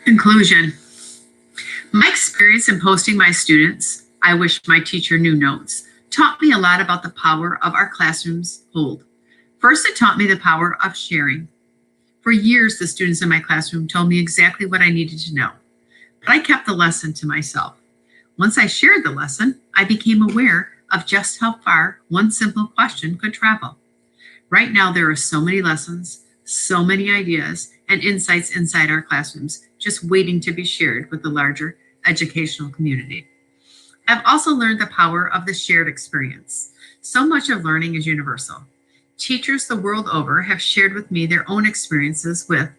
Conclusion. My experience in posting my students, I wish my teacher knew notes, taught me a lot about the power of our classrooms hold. First, it taught me the power of sharing. For years, the students in my classroom told me exactly what I needed to know, but I kept the lesson to myself. Once I shared the lesson, I became aware of just how far one simple question could travel. Right now, there are so many lessons, so many ideas, and insights inside our classrooms, just waiting to be shared with the larger educational community. I've also learned the power of the shared experience. So much of learning is universal. Teachers the world over have shared with me their own experiences with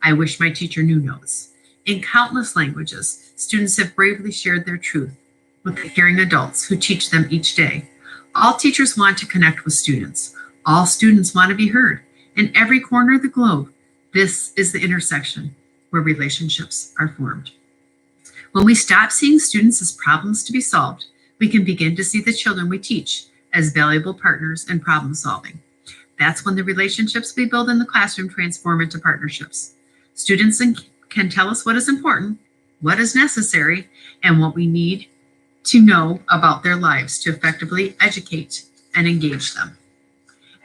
I wish my teacher knew notes. In countless languages, students have bravely shared their truth with the caring adults who teach them each day. All teachers want to connect with students. All students want to be heard. In every corner of the globe, this is the intersection where relationships are formed. When we stop seeing students as problems to be solved, we can begin to see the children we teach as valuable partners in problem solving. That's when the relationships we build in the classroom transform into partnerships. Students can tell us what is important, what is necessary, and what we need to know about their lives to effectively educate and engage them.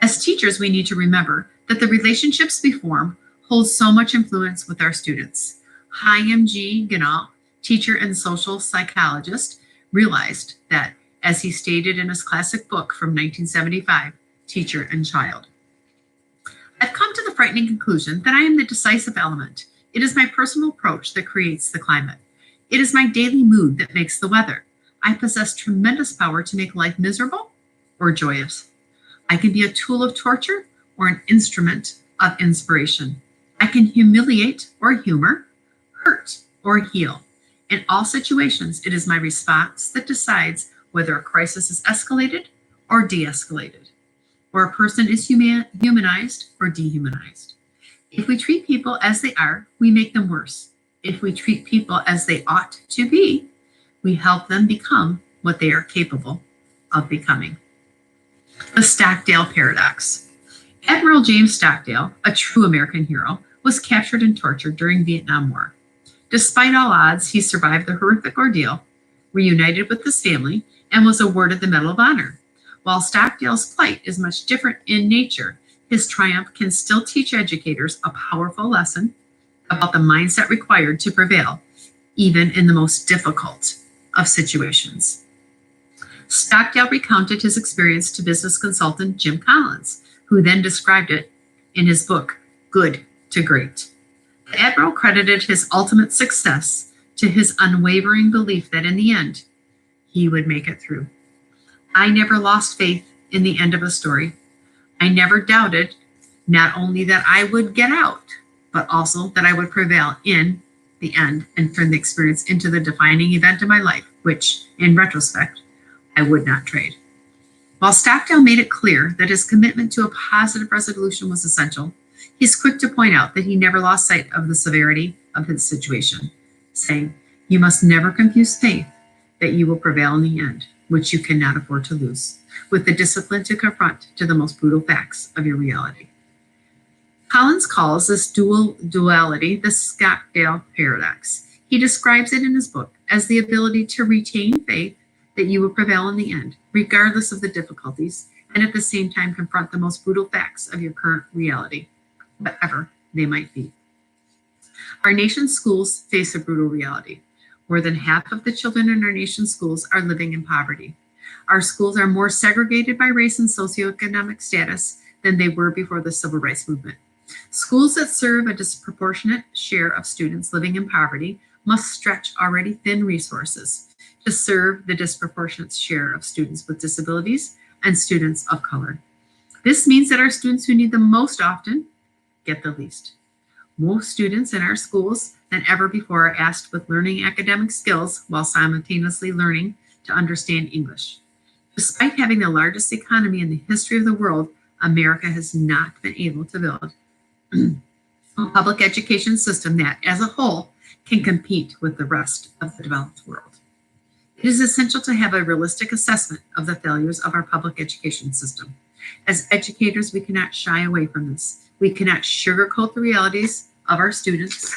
As teachers, we need to remember that the relationships we form hold so much influence with our students. Chaim G. Genau, teacher and social psychologist, realized that, as he stated in his classic book from 1975, Teacher and Child. I've come to the frightening conclusion that I am the decisive element. It is my personal approach that creates the climate. It is my daily mood that makes the weather. I possess tremendous power to make life miserable or joyous. I can be a tool of torture or an instrument of inspiration. I can humiliate or humor, hurt or heal. In all situations, it is my response that decides whether a crisis is escalated or de-escalated, or a person is humanized or dehumanized. If we treat people as they are, we make them worse. If we treat people as they ought to be, we help them become what they are capable of becoming. The Stockdale Paradox. Admiral James Stockdale, a true American hero, was captured and tortured during the Vietnam War. Despite all odds, he survived the horrific ordeal, reunited with his family, and was awarded the Medal of Honor. While Stockdale's plight is much different in nature, his triumph can still teach educators a powerful lesson about the mindset required to prevail, even in the most difficult of situations. Stockdale recounted his experience to business consultant Jim Collins, who then described it in his book, Good to Great. The Admiral credited his ultimate success to his unwavering belief that in the end, he would make it through. I never lost faith in the end of a story. I never doubted not only that I would get out, but also that I would prevail in the end and turn the experience into the defining event of my life, which, in retrospect, I would not trade. While Stockdale made it clear that his commitment to a positive resolution was essential, he's quick to point out that he never lost sight of the severity of his situation, saying, "You must never confuse faith that you will prevail in the end, which you cannot afford to lose, with the discipline to confront to the most brutal facts of your reality." Collins calls this duality the Stockdale Paradox. He describes it in his book as the ability to retain faith that you will prevail in the end, regardless of the difficulties, and at the same time confront the most brutal facts of your current reality, whatever they might be. Our nation's schools face a brutal reality. More than half of the children in our nation's schools are living in poverty. Our schools are more segregated by race and socioeconomic status than they were before the Civil Rights Movement. Schools that serve a disproportionate share of students living in poverty must stretch already thin resources to serve the disproportionate share of students with disabilities and students of color. This means that our students who need the most often get the least. Most students in our schools than ever before are asked with learning academic skills while simultaneously learning to understand English. Despite having the largest economy in the history of the world, America has not been able to build a public education system that, as a whole, can compete with the rest of the developed world. It is essential to have a realistic assessment of the failures of our public education system. As educators, we cannot shy away from this. We cannot sugarcoat the realities of our students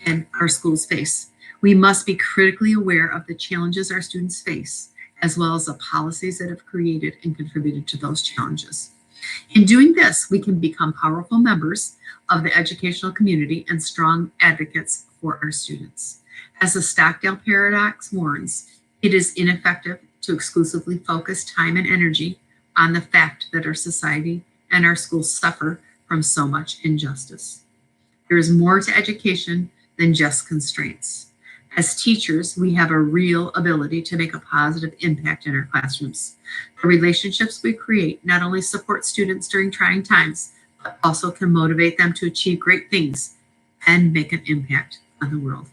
and our schools face. We must be critically aware of the challenges our students face, as well as the policies that have created and contributed to those challenges. In doing this, we can become powerful members of the educational community and strong advocates for our students. As the Stockdale paradox warns, it is ineffective to exclusively focus time and energy on the fact that our society and our schools suffer from so much injustice. There is more to education than just constraints. As teachers, we have a real ability to make a positive impact in our classrooms. The relationships we create not only support students during trying times, but also can motivate them to achieve great things and make an impact on the world.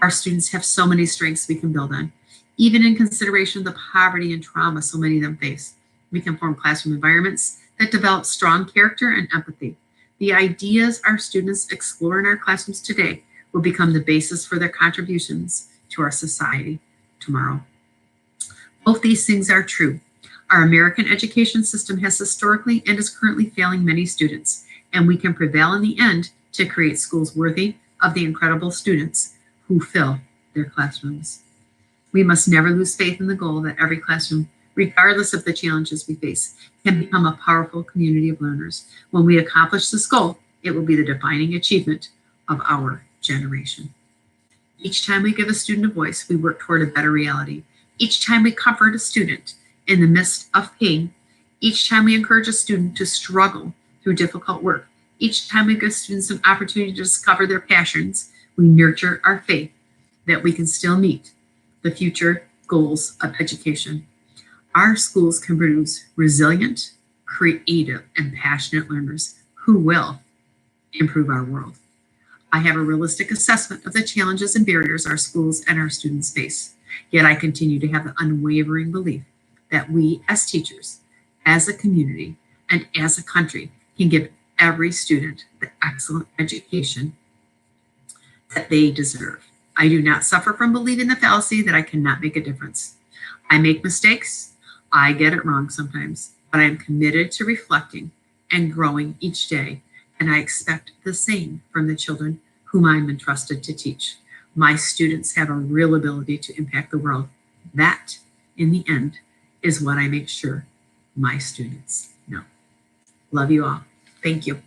Our students have so many strengths we can build on, even in consideration of the poverty and trauma so many of them face. We can form classroom environments that develop strong character and empathy. The ideas our students explore in our classrooms today will become the basis for their contributions to our society tomorrow. Both these things are true. Our American education system has historically and is currently failing many students, and we can prevail in the end to create schools worthy of the incredible students who fill their classrooms. We must never lose faith in the goal that every classroom, regardless of the challenges we face, can become a powerful community of learners. When we accomplish this goal, it will be the defining achievement of our generation. Each time we give a student a voice, we work toward a better reality. Each time we comfort a student in the midst of pain, each time we encourage a student to struggle through difficult work, each time we give students an opportunity to discover their passions, we nurture our faith that we can still meet the future goals of education. Our schools can produce resilient, creative, and passionate learners who will improve our world. I have a realistic assessment of the challenges and barriers our schools and our students face, yet I continue to have the unwavering belief that we as teachers, as a community, and as a country can give every student the excellent education that they deserve. I do not suffer from believing the fallacy that I cannot make a difference. I make mistakes. I get it wrong sometimes, but I am committed to reflecting and growing each day, and I expect the same from the children whom I'm entrusted to teach. My students have a real ability to impact the world. That, in the end, is what I make sure my students know. Love you all. Thank you.